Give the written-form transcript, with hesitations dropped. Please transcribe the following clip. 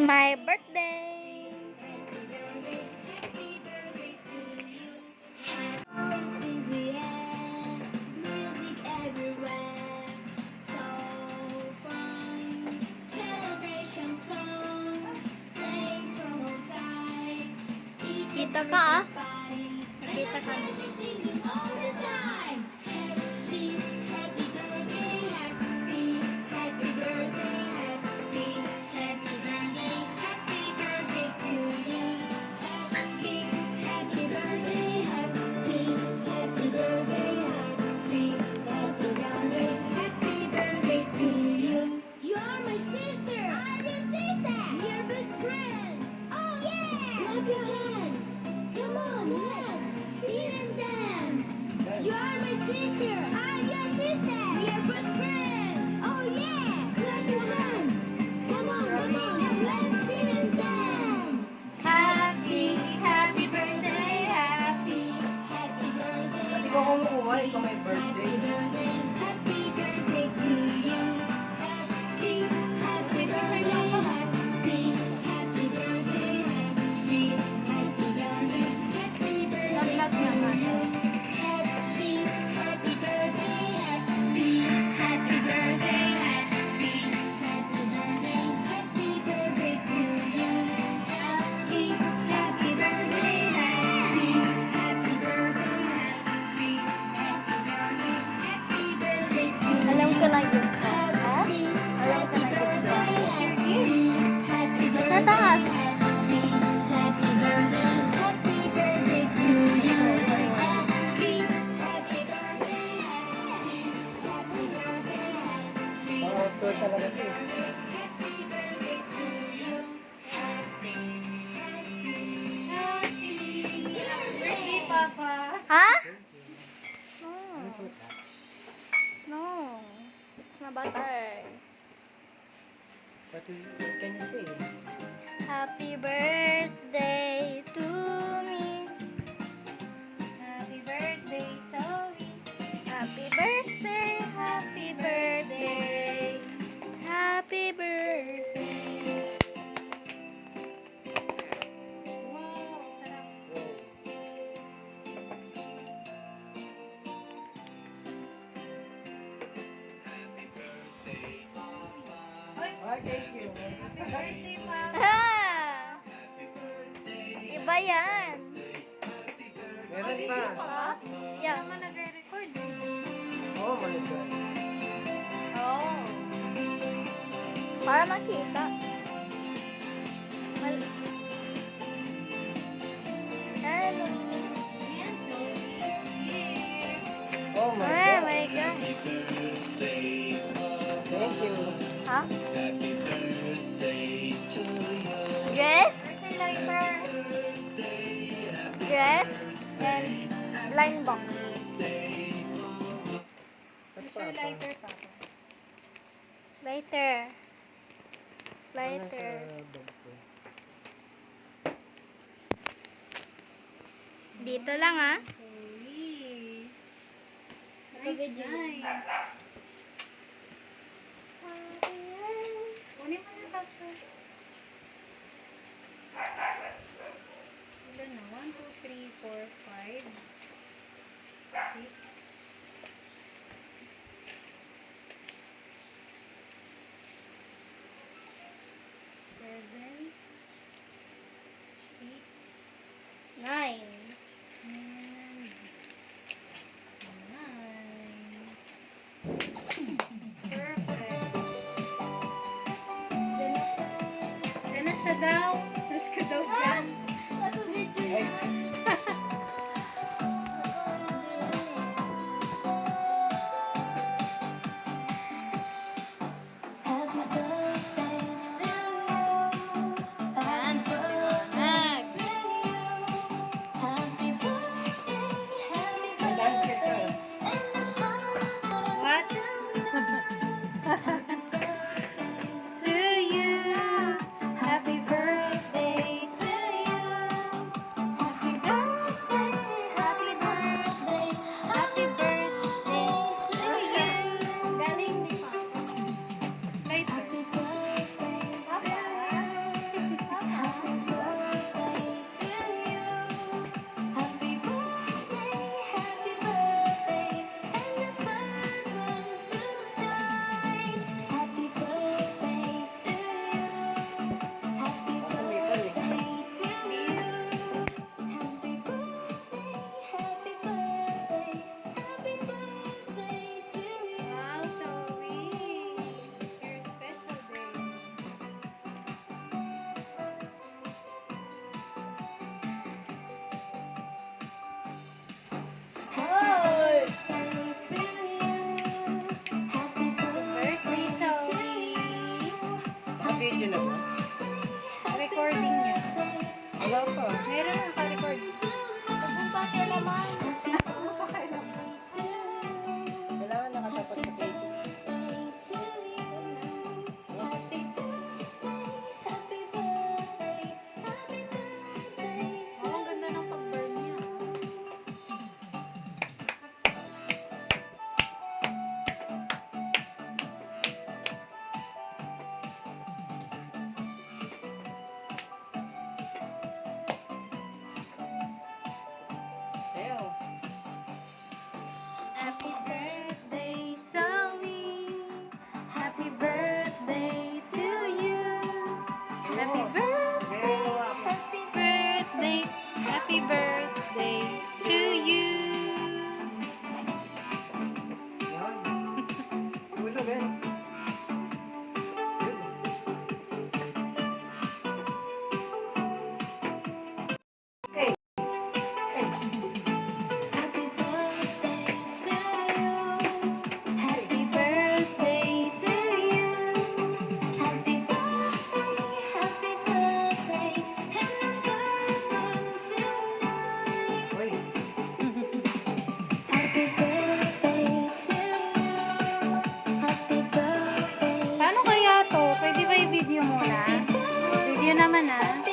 my birthday. Kita ka ah. Kita ka na. Ikaw may birthday. Alam ko lang yun. Ha? Alam ko lang yun. Sa taas. Pang-outdoor talaga ito. Birthday, Papa. Ha? Ano suot na? No. It's my birthday. What can you say? Happy birthday to me. Happy birthday, Zoe. Happy birthday, happy birthday. Happy birthday. Wow, sarap. Wow. Ay, thank you. Happy birthday, Papa. Ah! Iba yan. Meron pa. Ha? Yeah. Naman nagre-record. Oo, mali ba? Oh. Para makita. Hello. Ayan, Zoe is here. Oh my Oh God. my God. Thank you. Ha? Dress? Birthday lighter. Dress and blind box. Birthday lighter, Papa. Lighter. Lighter. Dito lang ah. Zoe. Ito Nice, video. nice. Kunin mo yung tapos. Ilan na? 1, 2, 3, 4, 5, 6, 7, 8, 9. and 9. Perfect. Diyan na siya daw. Mas ka daw dyan. Ito video. Yan. Next. Dance ka. What? To you. Happy birthday. video na ba? Recording niya. Wala pa. Meron na naka-record. Huwag mong pakialaman. Kailangan nakatapat sa cake. Oh, ang ganda ng pag-burn niya. Sayaw. Happy birthday, Zoe. Happy birthday to you. Happy birthday. Happy birthday. Happy birthday to you. Yan. Tulog eh. Yun. Hey. Hey. Happy birthday to you. Happy birthday to you. Happy birthday, happy birthday. And let's start from tonight. Uy. Happy birthday to you. Happy birthday. Paano kaya to? Pwede ba i-video muna? Video naman ah.